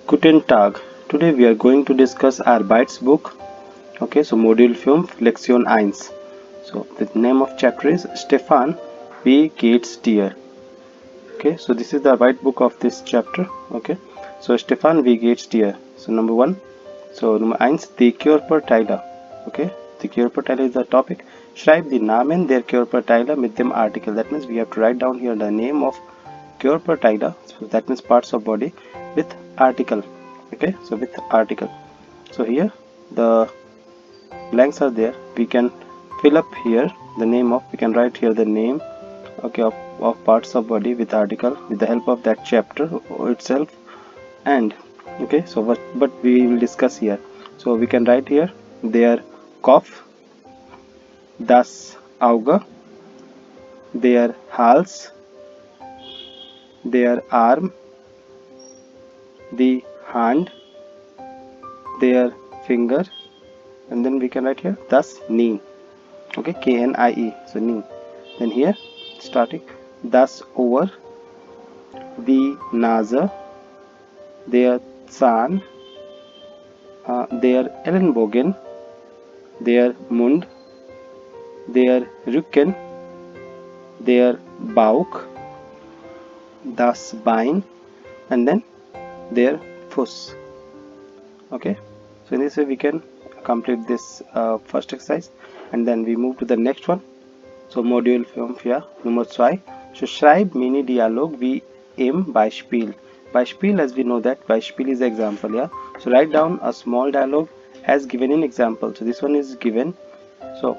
Guten Tag. Today we are going to discuss Arbeitsbuch. Okay, so Modul 5, Lektion 1. So the name of chapter is Stefan, wie geht's dir? Okay, so this is the Arbeitsbuch of this chapter. Okay, so Stefan, wie geht's dir? So number 1. So nummer 1, die Körperteile. Okay, die Körperteile is the topic. Schreib die Namen der Körperteile mit dem Artikel. That means we have to write down here the name of Körperteile. So that means parts of body with article. Okay, so with article. So here the blanks are there. We can fill up here the name of, we can write here the name, okay, of parts of body with article with the help of that chapter itself. And okay, so but we will discuss here. So we can write here their Kopf, das Auge, their Hals, their arm, the hand, their finger, and then we can write here das knee. Okay, KNIE, so knee. Then here starting das Ohr, the Nase, their Zahn, their Ellenbogen, their Mund, their Rücken, their Bauch, das Bein, and then their Fuß. Okay, so in this way we can complete this first exercise, and then we move to the next one. So Modul 5 hier, Nummer 2. So schreib Mini-Dialog wie im Beispiel. Beispiel, as we know that Beispiel is example, yeah. So write down a small dialogue as given in example. So this one is given. So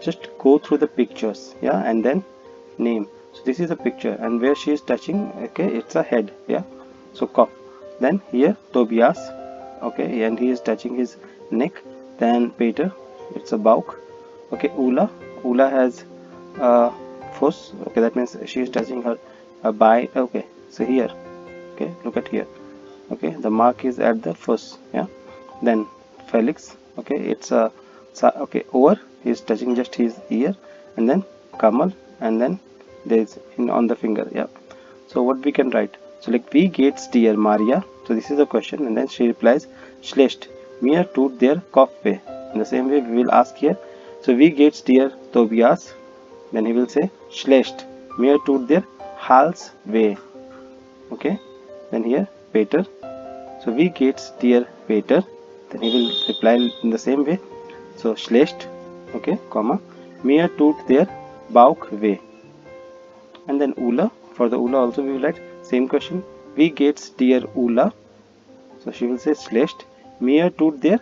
just go through the pictures, yeah, and then name. So this is a picture, and where she is touching, okay, it's a head, yeah. So Kopf. Then here Tobias, okay, and he is touching his neck. Then Peter, it's a Bauch. Okay, Ula has Fuss. Okay, that means she is touching her by. Okay, so here, okay, look at here. Okay, the mark is at the Fuss, yeah. Then Felix, okay, it's a okay, over, he is touching just his ear, and then Kamal, and then there is on the finger, yeah. So what we can write? So like, wie geht's dir, Maria? So this is a question, and then she replies, schlecht, mir tut der Kopf weh. In the same way we will ask here. So wie geht's dir, Tobias? Then he will say, schlecht, mir tut der Hals weh. Okay, then here Peter. So wie geht's dir, Peter? Then he will reply in the same way. So schlecht, okay, comma, mir tut der Bauch weh. And then Ula, for the Ula also we will write same question. Wie geht's dir, Ula? So she will say schlecht, mir tut der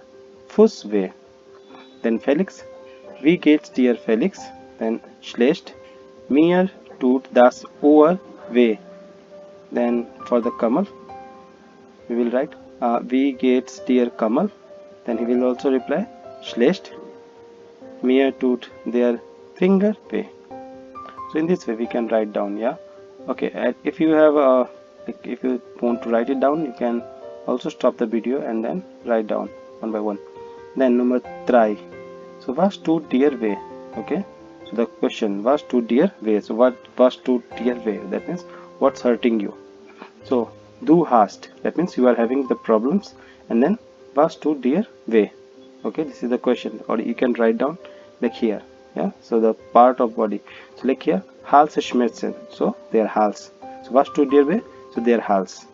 Fuß weh. Then Felix, wie geht's dir, Felix? Then schlecht, mir tut das Ohr weh. Then for the Kamal, we will write wie geht's dir, Kamal? Then he will also reply schlecht, mir tut der Finger weh. So in this way we can write down, yeah. Okay, and if you have if you want to write it down, you can also stop the video and then write down one by one. Then number 3. So was tut dir weh? Okay, so the question, was tut dir weh? So what was tut dir weh? That means what's hurting you. So du hast, that means you are having the problems, and then was tut dir weh? Okay, this is the question, or you can write down like here, yeah. So the part of body, so like here Halsschmerzen, so their Hals. So was tut dir weh? So their Hals.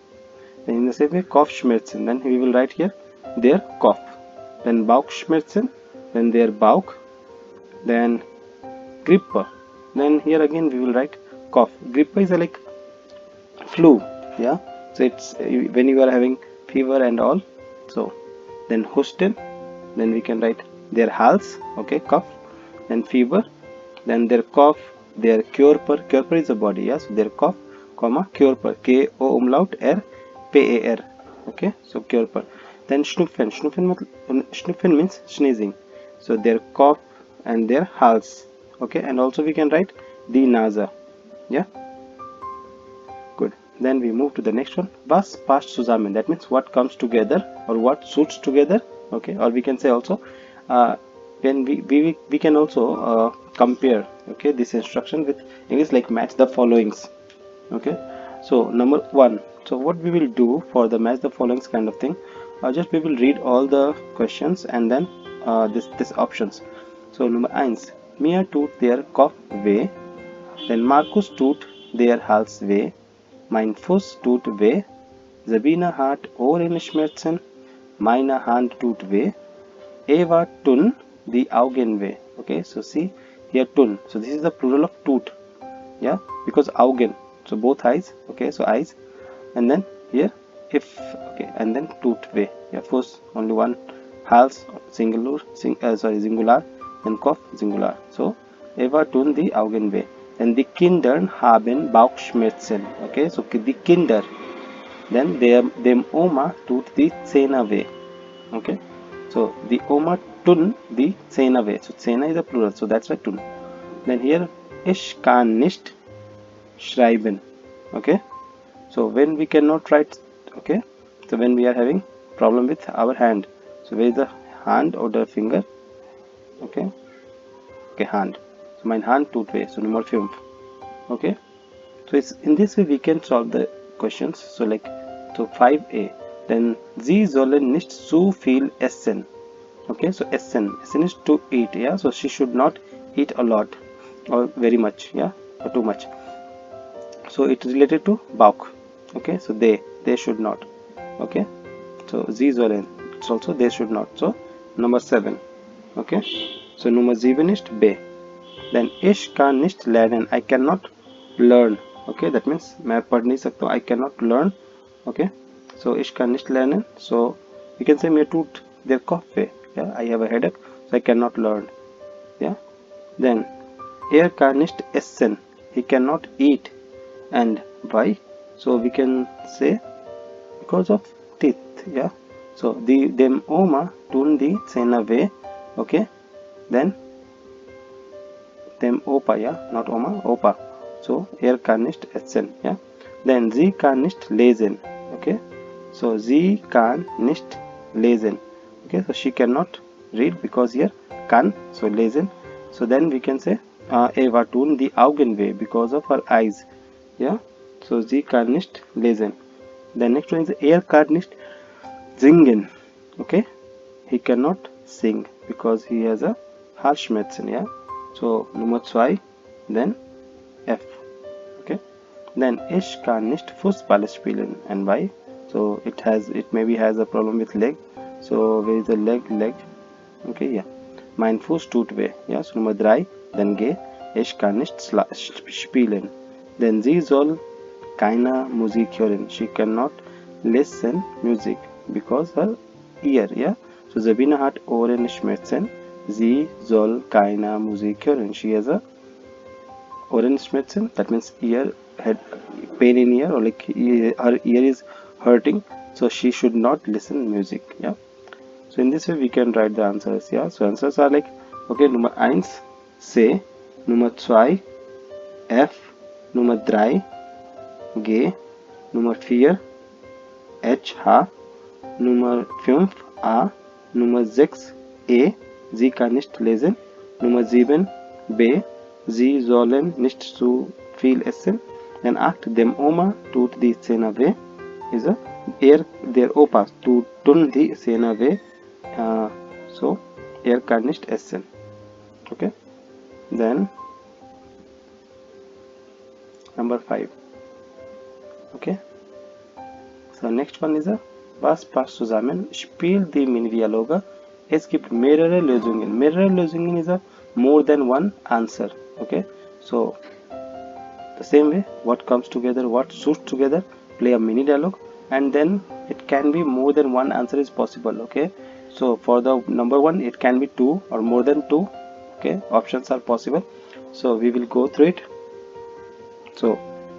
Then in the same way Kopfschmerzen, then we will write here their Kopf. Then Bauchschmerzen, then their Bauch. Then Grippe, then here again we will write Kopf. Grippe is like flu, yeah. So it's when you are having fever and all. So then Husten, then we can write their Hals, okay, cough, then fever, then their cough, their Körper is a body, yes, yeah? So their cough, comma, Körper, K-O umlaut R-P-A-R, okay, so Körper. Then Schnupfen means sneezing, so their cough and their Hals, okay, and also we can write die Nase, yeah. Good. Then we move to the next one. Was passt zusammen? That means what comes together or what suits together. Okay, or we can say also when we can also compare, okay, this instruction with English, like match the followings. Okay, so number 1. So what we will do for the match the following kind of thing, just we will read all the questions and then this options. So Nummer 1, Mia tut der Kopf weh, then Markus tut der Hals weh, mein Fuß tut weh, Sabine hat Ohrenschmerzen, meine Hand tut weh, Eva tun die Augen weh. Okay, so see here tun. So this is the plural of tut. Yeah, because Augen. So both eyes. Okay, so eyes. And then here if. Okay, and then tut weh. Yeah, first only one. Hals singular. Singular. Then Kopf singular. So Eva tun die Augen weh. Then die Kinder haben Bauchschmerzen. Okay, so die Kinder. Then dem Oma tut die Zähne weh. Okay, so the Oma tun the Zähne weh. So Zähne is a plural, so that's why tun. Then here ich kann nicht schreiben. Okay, so when we cannot write, okay, so when we are having problem with our hand, so where is the hand or the finger? Okay, okay, hand. So mein Hand tut weh. So Nummer 5. Okay, so it's in this way we can solve the questions. So like, so 5a, then sie sollen nicht zu viel essen. Okay, so essen is to eat. Yeah, so she should not eat a lot or very much. Yeah, or too much. So it is related to Bauch. Okay, so they should not. Okay, so sie sollen, it's also they should not. So Number 7. Okay, so Nummer 7 is B. Then ich kann nicht lernen, I cannot learn. Okay, that means मैं पढ़ नहीं सकता, I cannot learn. Okay, so ich kann nicht lernen. So we can say mir tut der Kopf weh. Yeah, I have a headache, so I cannot learn. Yeah, then kann nicht essen, he cannot eat. And why? So we can say because of teeth. Yeah, so dem Oma tun die Zähne weh. Okay, then dem Opa, yeah, not Oma, Opa. So kann nicht essen. Yeah, then sie kann nicht lesen. Okay, so sie kann nicht lesen. Okay, so she cannot read because here kann, so lesen. So then we can say Eva tun die Augen weh because of her eyes. Yeah, so sie kann nicht lesen. The next one is kann nicht singen. Okay, he cannot sing because he has a Halsschmerzen. Yeah, so Nummer 2, then F. Okay, then ich kann nicht Fußball spielen. And why? So it maybe has a problem with leg. So where is the leg? Okay, yeah, mein Fuß tut weh. Yeah, so Nummer 3, then G, ich kann nicht spielen. Then sie soll keine Musik hören. She cannot listen music because her ear. Yeah, so Sabine hat Ohrenschmerzen. Sie soll keine Musik hören. She has a Ohrenschmerzen. That means ear, had pain in ear, or like her ear is hurting. So she should not listen music. Yeah. So in this way we can write the answers. Yeah. So answers are like, okay, Nummer 1 C, Nummer 2 F, Nummer 3 G, Nummer 4 H, Nummer 5 A, Nummer 6 E, sie kann nicht lesen, Nummer 7 B, sie sollen nicht zu viel essen, then 8 dem Oma tut die Zähne weh, is a der Opa tun die Zähne weh, so kann nicht essen. Okay, then Number 5. Okay, so next one is a was passt zusammen, spiel die Mini-Dialoge. Es gibt mehrere Lösungen. Mehrere Lösungen is a more than one answer. Okay, so the same way, what comes together, what suits together, play a mini dialogue, and then it can be more than one answer is possible. Okay, so for the number 1 it can be 2 or more than 2. Okay, options are possible, so we will go through it. So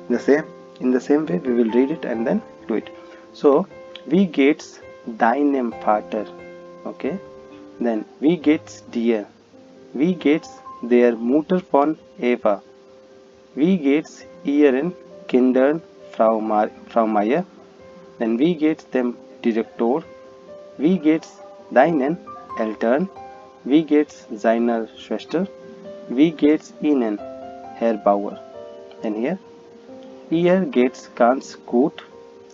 in the same way we will read it and then do it. So wie geht's deinem Vater? Okay, then wie geht's dir? Wie geht's der Mutter von Eva? Wie geht's ihren Kindern, Frau Meier? Then wie geht's dem Direktor? Wie geht's deinen Eltern? Wie geht's seiner Schwester? Wie geht's Ihnen, Herr Bauer? Then here, ihr geht's ganz gut.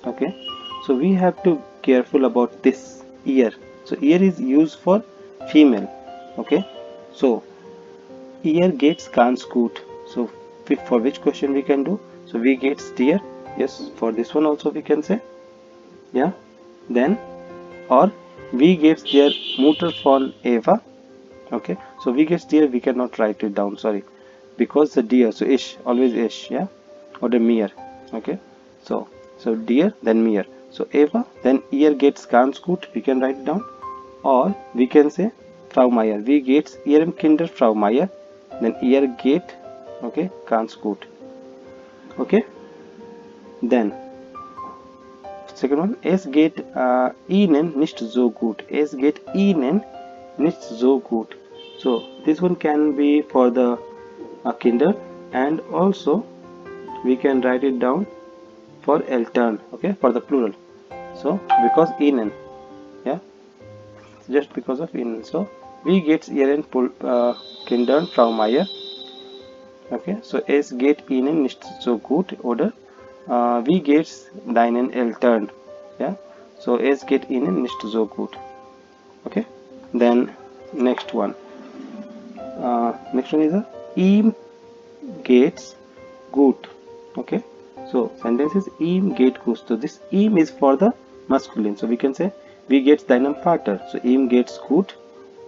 Okay, so we have to careful about this ear. So ear is used for female. Okay, so ear gets can't scoot. So for which question we can do? So we gets deer. Yes, for this one also we can say. Yeah, then or we gets their mutter von Eva. Okay, so we gets deer, we cannot write it down, sorry, because the deer, so ish, always ish, yeah, or the mere. Okay, so deer, then mere. So Eva, then ear gets can't scoot, we can write it down, or we can say Frau Meyer, we gets ihrem Kinder Frau Meyer, then ear get, okay, can't scoot. Okay, then second one, es geht ihnen nicht so gut. Es geht ihnen nicht so gut. So this one can be for the Kinder, and also we can write it down for Eltern, okay, for the plural. So because ihnen, yeah, just because of ihnen. So we get ihren Kindern Frau Meyer. Okay, so es geht ihnen nicht so gut, oder wie geht's deinen Eltern? Yeah, so es geht ihnen nicht so gut. Okay, then next one is a ihm geht's gut. Okay, so sentence is ihm geht gut. So this ihm is for the masculine, so we can say wie geht's deinem Vater. So ihm geht's gut,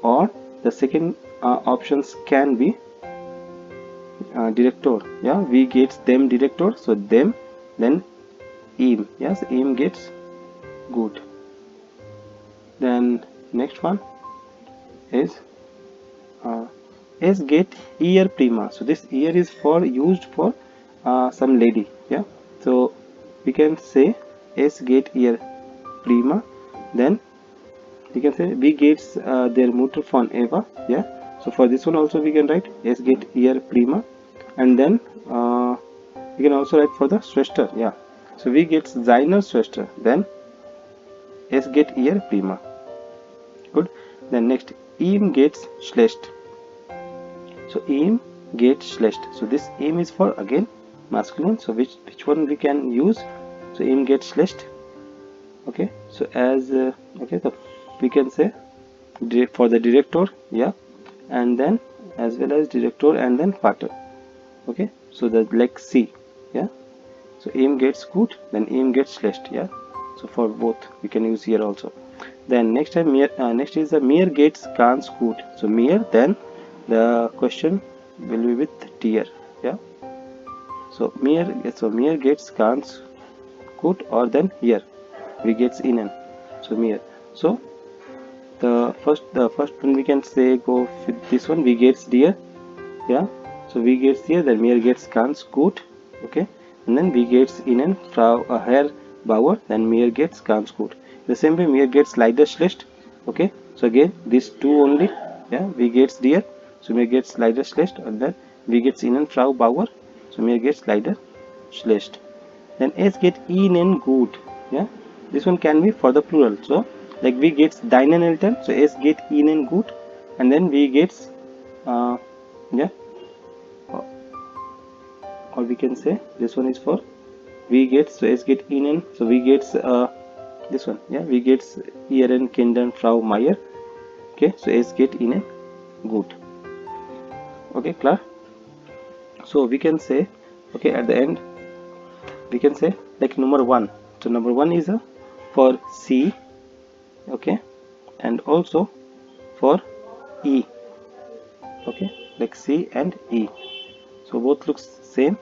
or the second options can be director. Yeah, wie geht's dem director. So them, then ihm. Yes, ihm geht's gut. Then next one is es geht ihr prima. So this ear is for used for some lady. Yeah, so we can say es geht ihr prima. Then we can say wie geht's der Mutter von Eva. Yeah, so for this one also we can write es geht ihr prima, and then we can also write for the Schwester. Yeah, so wie geht's seiner Schwester, then es geht ihr prima. Good. Then next, ihm geht's schlecht. So ihm geht schlecht. So this ihm is for again masculine. So which one we can use? So ihm geht schlecht. Okay, so as okay, so we can say for the director, yeah, and then as well as director and then Vater. Okay, so the like C, yeah. So ihm geht's gut, then ihm geht's schlecht, yeah. So for both we can use here also. Then next time next is the mir geht's ganz gut. So mir, then the question will be with dear, yeah. So mir geht's ganz gut, or then here we gets ihnen. So mir. So the first one we can say go with this one, we gets dear, yeah. So we gets here, then mir gets ganz gut, okay, and then we gets ihnen Frau Herr Bauer, then mir gets ganz gut. The same way mir gets leider schlecht. Okay, so again these two only, yeah, we gets dear, so mir gets leider schlecht, and then we gets ihnen Frau Bauer, so mir gets leider schlecht. Then es geht ihnen gut, yeah, this one can be for the plural. So like we gets deinen Eltern, so es geht ihnen gut, and then we gets yeah, or we can say this one is for we gets, so es geht ihnen, so we gets this one, yeah, we gets ihren Kindern Frau Meyer. Okay, so es geht ihnen gut. Okay, klar. So we can say, okay, at the end we can say like number one. So number one is for C, okay, and also for E. Okay, like C and E, so both looks same.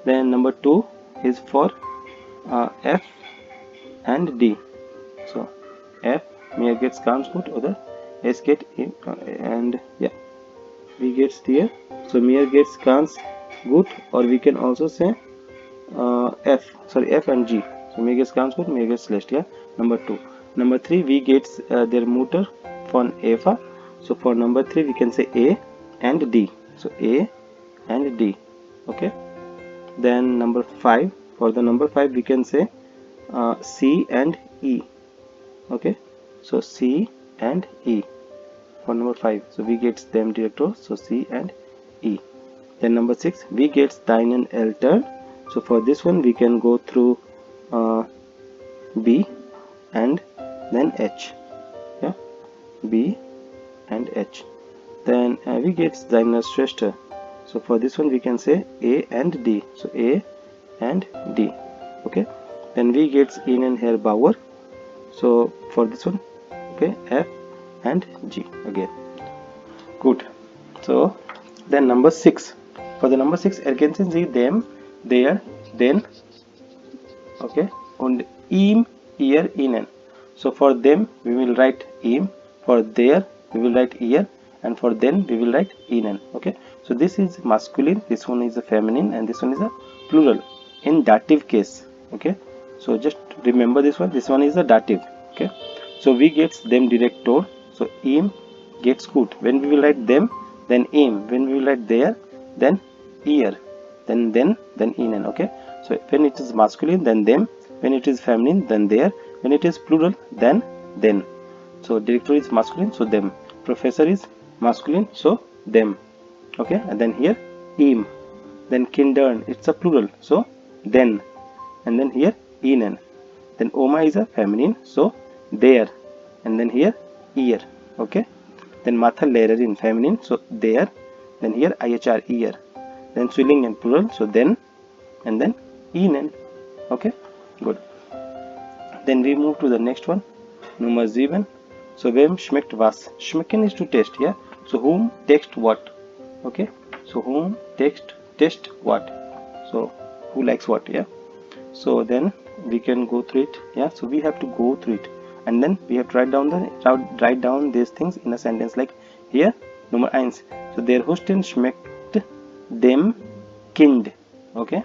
Then number two is for F and D. So F, mir gets ganz gut, oder es geht and yeah, we gets there, so mir gets ganz gut, or we can also say F and G. So mir gets ganz gut, mir gets schlecht, yeah. Number two. Number three, we gets their Mutter von Eva. So for number three we can say A and D. So A and D. Okay, then number five, for the number five we can say C and E. Okay, so C and E for number 5. So we gets them director, so C and E. Then number 6, we gets deinen Eltern. So for this one we can go through B and then H. Yeah, B and H. Then we get seiner Schwester. So for this one we can say A and D. So A and D. Okay. Then we get ihnen Herr Bauer. So for this one, okay, F and G again. Good. So then number 6. For the number 6, ergänzen Sie them, their, then, okay, und ihm, ihr, ihnen. So for them we will write ihm, for their we will write ihr, and for then we will write ihnen. Okay. So this is masculine, this one is a feminine, and this one is a plural in dative case. Okay. So just remember this one. This one is a dative. Okay. So we get them director. So ihm gets gut. When we will write them, then ihm. When we will write there, then ihr. Then ihnen. Okay. So when it is masculine, then them. When it is feminine, then there. When it is plural, then. So director is masculine, so them. Professor is masculine, so them. Okay. And then here ihm. Then kindern, it's a plural, so then. And then here ihnen. Then Oma is a feminine, so there. And then here ihr. Okay. Then Mathalehrerin feminine, so there. Then here IHR ear. Then Zwillingen plural, so then. And then ihnen. Okay. Good. Then we move to the next one. Nummer 7. So wem schmeckt was? Schmecken is to taste. Yeah. So whom taste what? Okay. So whom taste what? So who likes what? Yeah. So then we can go through it. Yeah. So we have to go through it, and then we have to write down these things in a sentence. Like here, Nummer 1. So der Husten schmeckt dem Kind. Okay.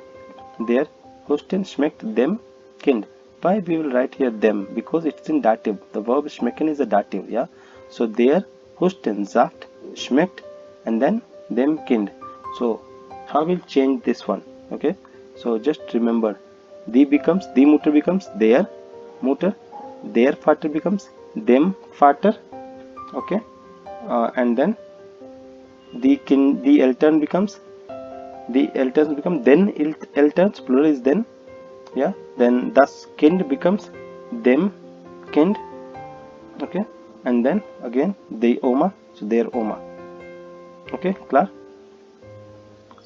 Der Husten schmeckt dem Kind. Why we will write here them? Because it's in dative. The verb schmecken is a dative. Yeah. So der Husten sagt schmeckt and then dem Kind. So how will change this one? Okay. So just remember, die Mutter becomes their Mutter, their Vater becomes dem Vater. Okay. And then the Eltern becomes then Elterns, plural is then. Yeah. Then das Kind becomes dem Kind. Okay. And then again the Oma, so their Oma. Okay, klar.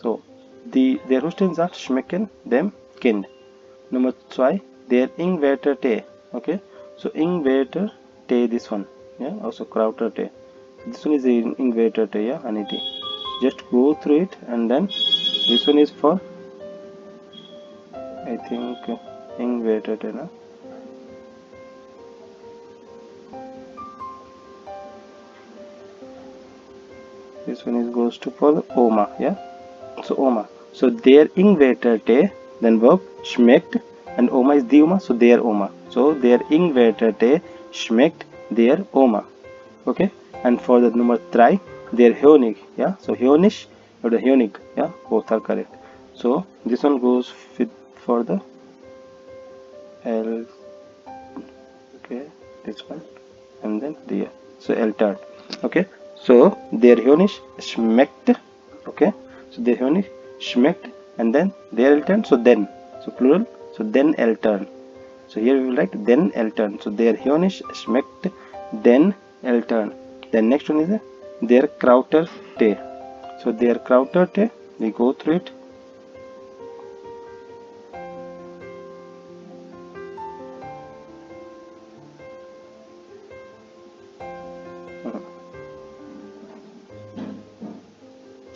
So der Husten sagt schmecken dem Kind. Nummer 2, der Ingwerter Tee. Okay. So Ingwerter Tee, this one. Yeah. Also Krauter Tee. This one is the Ingwerter Tee. Yeah, honey tea. Just go through it, and then this one is for, I think, Ingwerter Tee. No? This one is goes to for Oma. Yeah. So Oma. So der Ingwerter Tee, then verb schmeckt, and Oma is the Oma, so their Oma. So der Ingwerter Tee schmeckt their Oma. Okay. And for the number 3, their Honig. Yeah. So Honig or the Honig. Yeah. Both are correct. So this one goes for the L. Okay. This one. And then the. So Eltern. Okay. So their Honig schmeckt. Okay. So their Honig schmeckt, and then their Eltern. So then. So plural. So then Eltern. So here we will write then Eltern. So their Honig schmeckt then Eltern. Then next one is their Krauter Tee. So their Krauter Tee, we go through it.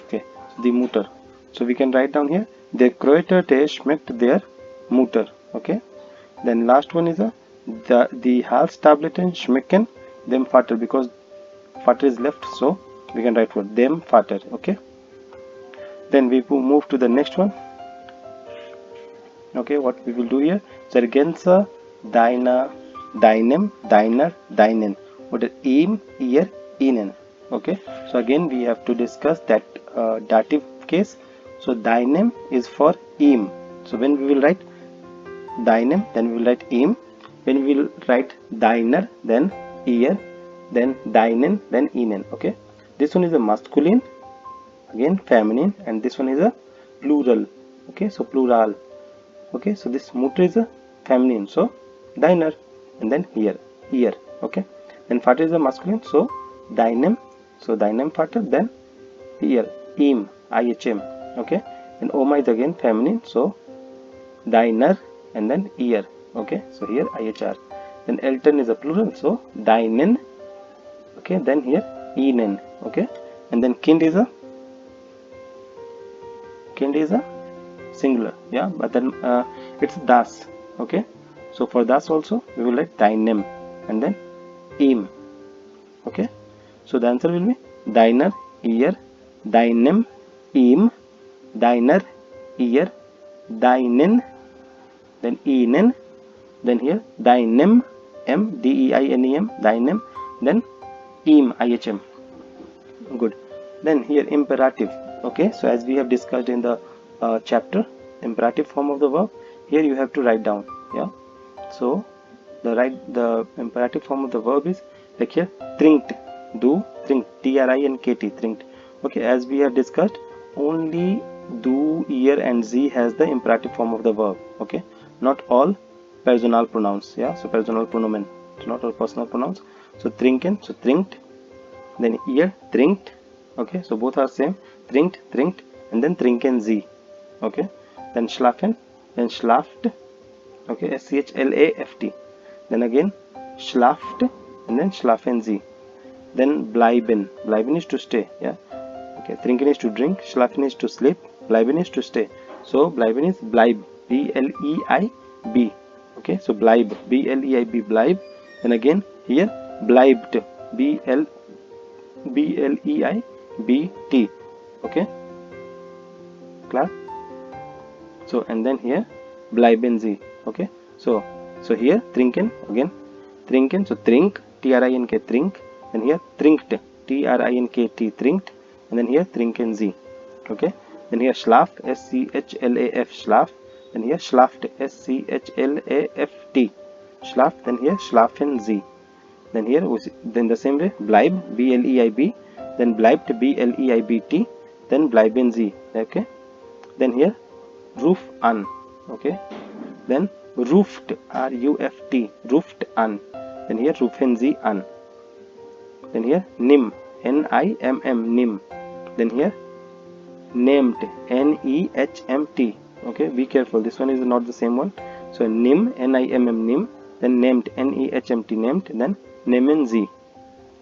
Okay, the Mutter. So we can write down here, der Krauter Tee schmeckt der Mutter. Okay. Then last one is the Halstabletten schmecken dem Vater, because Vater is left, so we can write for dem Vater. Okay. Then we move to the next one. Okay, what we will do here, ergänze deiner, deinem, deiner, deinen, oder ihm, ihr, ihnen. Okay, so again we have to discuss that dative case. So deinem is for ihm. So when we will write deinem, then we will write ihm. When we will write deiner, then ihr, then deinen, then ihnen. Okay, this one is a masculine, again feminine, and this one is a plural. Okay, so plural. Okay, so this Mutter is a feminine, so deiner, and then here, ear. Okay, then Vater is a masculine, so deinem, so deinem Vater, then here, ihm, IHM. Okay, and Oma is again feminine, so deiner, and then ear. Okay, so here IHR. Then Eltern is a plural, so deinen. Okay, then here ihnen. Okay, and then kind is a singular, yeah, but then it's das. Okay, so for das also we will write deinem and then ihm. Okay, so the answer will be deiner, ear, deinem, ihm, deiner, ear, deinen, then ihnen, then here deinem, m, deinem, deinem, then ihm, ihm. Good. Then here imperative. Okay, so as we have discussed in the chapter, imperative form of the verb, here you have to write down. Yeah, so the imperative form of the verb is like here trinkt, do, trinkt, trinkt, trinkt. Okay, as we have discussed, only do, ear and z has the imperative form of the verb. Okay, not all personal pronouns. Yeah, so personal pronomen, so not all personal pronouns. So trinken, so trinkt, then ear, trinkt. Okay, so both are same, trinkt, trinkt, and then trinken z. Okay, then schlafen, then schlaft. Okay, schlaft, then again schlaft, and then schlafen z. Then bleiben, bleiben is to stay. Yeah, okay, trinken is to drink, schlafen is to sleep, bleiben is to stay. So bleiben is bleib, bleib. Okay, so bleib, bleib, bleib. Then again here bleibt, bleibt. Okay, klar. So and then here bleiben sie. Okay, so here trinken, again trinken, so trink, trink, trink, then here trinkt, trinkt, trinkt, and then here trinken sie. Okay, then here schlaf, schlaf, schlaf, then here schlaft, schlaft, schlaf, then here schlafen sie. Then here, then the same way, bleib, bleib, then bleibt, bleibt, then bleiben sie. Okay, then here ruf an. Okay, then ruft, ruft, ruft an, then here rufen sie an. Then here nimm, nimm, nimm, then here nehmt, nehmt. Okay, be careful, this one is not the same one. So nimm, nimm, nimm, then nehmt, nehmt, nehmt, then nehmen sie.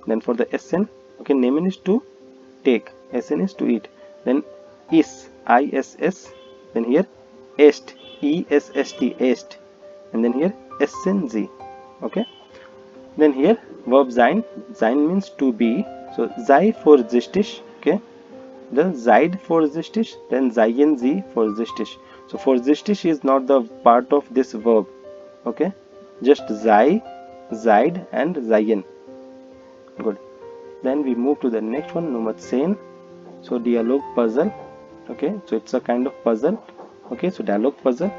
Then for the sn, okay, nehmen is to take, sn is to eat, then is, iss, then here est, est, est, and then here sn z. Okay, then here verb sein, sein means to be, so sei vorsichtig. Okay, the seid vorsichtig, then seien sie vorsichtig. So vorsichtig is not the part of this verb. Okay, just sei, seid and seien. Good. Then we move to the next one, Nummer 10. So dialogue puzzle. Okay, so it's a kind of puzzle. Okay, so dialogue puzzle.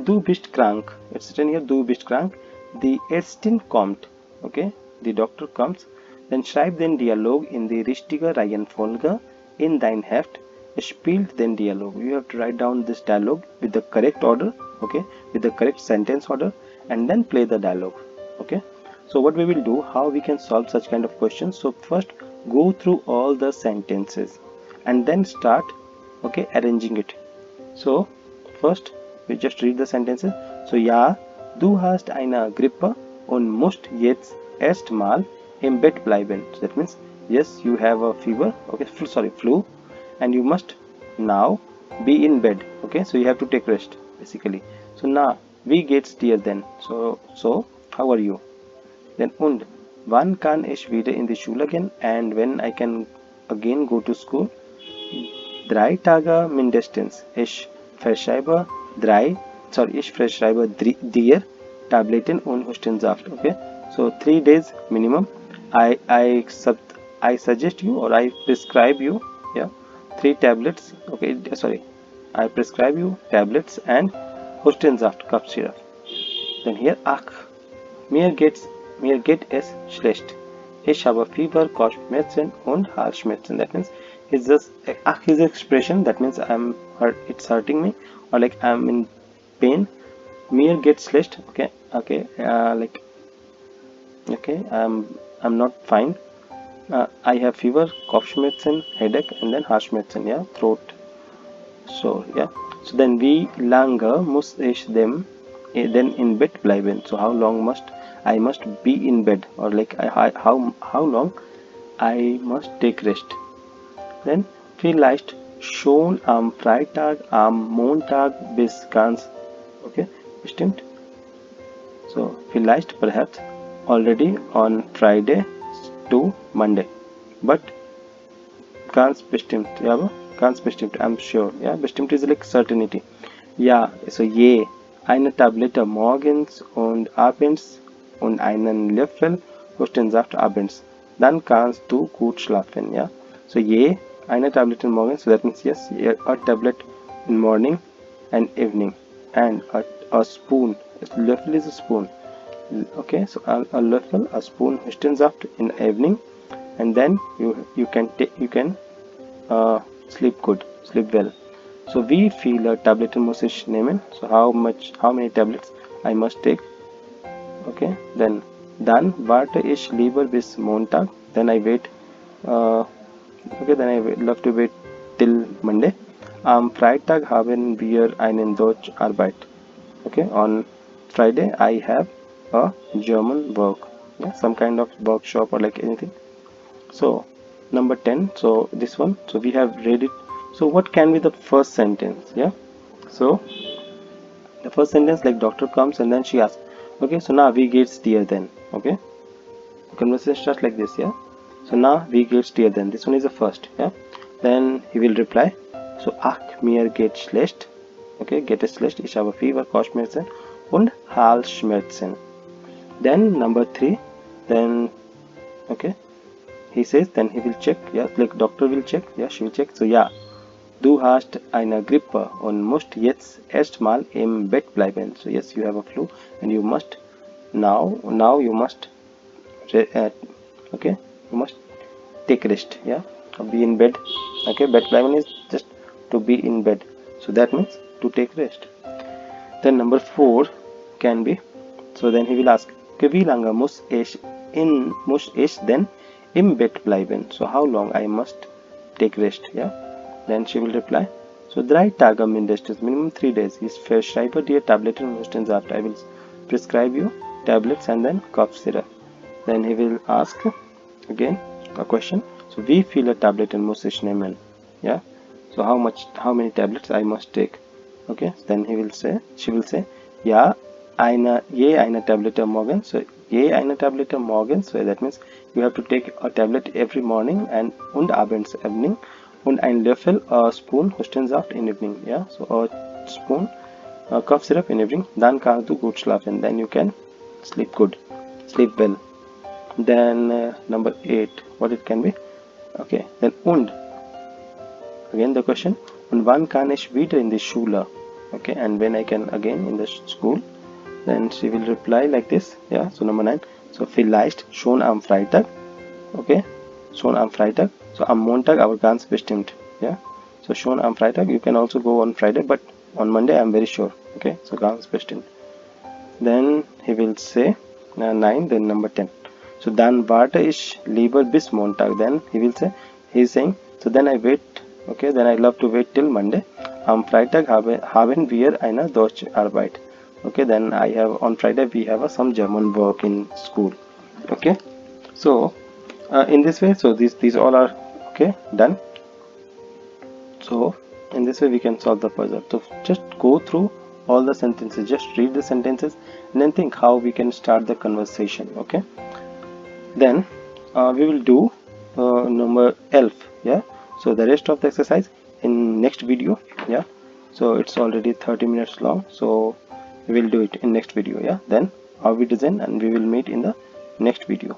Du bist krank. It's written here, du bist krank. Die Ärztin kommt. Okay, the doctor comes. Then schreib den Dialog in die richtige Reihenfolge in dein Heft. Spielt den Dialog. You have to write down this dialogue with the correct order. Okay, with the correct sentence order, and then play the dialogue. Okay, so what we will do, how we can solve such kind of questions. So first go through all the sentences and then start, okay, arranging it. So first we just read the sentences. So ja, du hast eine Grippe und musst jetzt erstmal im Bett bleiben. So that means yes, you have a fever, okay, flu, and you must now be in bed. Okay, so you have to take rest basically. So now wie geht's dir denn? So how are you? Then und wann kann ich wieder in die Schule gehen, and when I can again go to school? 3 Tage mindestens. Ich verschreibe dir Tabletten und Hustensaft. Okay, so 3 days minimum. I suggest you, or I prescribe you, yeah, 3 tablets. Okay, sorry, I prescribe you tablets and Hustensaft, cough syrup. Then here ach, mir geht es schlecht. Ich habe Fieber, Kopfschmerzen und Halsschmerzen. That means it's just ach is expression. That means it's hurting me, or like I'm in pain. Mir gets schlecht. Like, okay, I'm not fine. I have fever, Kopfschmerzen, headache, and then Haarschmerzen, yeah, throat. So yeah, so then wie lange muss ich dem then in bed bleiben? So how long must I must be in bed, or like how long I must take rest? Then vielleicht schon am Freitag, am Montag bis ganz, okay, bestimmt. So vielleicht perhaps already on Friday to Monday, but ganz bestimmt, ja, aber ganz bestimmt, I'm sure, ja, bestimmt is like certainty. Ja, so je eine Tablette morgens und abends und einen Löffel Hustensaft abends, dann kannst du gut schlafen, ja. So je eine Tablette morgens, so that means yes, a tablet in morning and evening, and a spoon, Löffel is a spoon, okay, so a Löffel, a spoon Hustensaft in evening, and then you can sleep good, sleep well. So we feel a Tabletten muss ich nehmen. So how many tablets I must take? Okay, dann warte ich lieber bis Montag. Then I wait. Okay, then I love to wait till Monday. Am Freitag haben wir einen Deutsch Arbeit. Okay, on Friday I have a German work. Yeah, some kind of workshop or like anything. So number 10, so this one, so we have read it. So what can be the first sentence? Yeah, so the first sentence, like doctor comes and then she asks, okay, so now we get steer then. Okay, the conversation starts like this. Yeah, so now we get steer then, this one is the first. Yeah, then he will reply, so ach mir geht schlecht. Okay, get schlecht, ich habe Fever, Kopfschmerzen und Halsschmerzen. Then number 3, then okay, he says, then he will check, yeah, like doctor will check, yeah, she will check. So yeah, du hast eine Grippe und musst jetzt erstmal im Bett bleiben. So yes, you have a flu and you must now you must okay, you must take rest, yeah, be in bed. Okay, bed bleiben is just to be in bed, so that means to take rest. Then number 4 can be, so then he will ask, wie lange muss ich denn im Bett bleiben? So how long I must take rest, yeah. Then she will reply, so 3 Tage mindestens, minimum 3 days. Ich verschreibe dir Tabletten Hustensaft. I will prescribe you tablets and then cough syrup. Then he will ask again a question, so wie viele Tabletten muss ich nehmen? Yeah, so how many tablets I must take? Okay, then she will say, ja, je eine Tablette morgens. So je eine Tablette morgens, so that means you have to take a tablet every morning und abends, evening, und ein Löffel, a spoon Hustensaft in evening. Yeah, so a spoon cough syrup in evening, dann kannst du gut schlafen, then you can sleep good, sleep well. Then number 8, what it can be? Okay, then und, again the question, und wann kann ich wieder in die Schule? Okay, and when I can again in the school? Then she will reply like this. Yeah, so number 9, so vielleicht schon am Freitag. Okay, schon am Freitag, so am Montag aber ganz bestimmt. Yeah, so schon am Freitag, you can also go on Friday, but on Monday I'm very sure. Okay, so ganz bestimmt. Then he will say 9, then number 10, so dann warte ich lieber bis Montag. Then he will say, he is saying, so then I wait, okay, then I love to wait till Monday. Am Freitag haben wir eine Deutsch Arbeit. Okay, then I have on Friday we have some German work in school. Okay, so in this way, so these all are okay, done. So in this way we can solve the puzzle. So just go through all the sentences, just read the sentences and then think how we can start the conversation. Okay, then we will do number 11. Yeah, so the rest of the exercise in next video. Yeah, so it's already 30 minutes long, so we will do it in next video. Yeah, then how we design, and we will meet in the next video.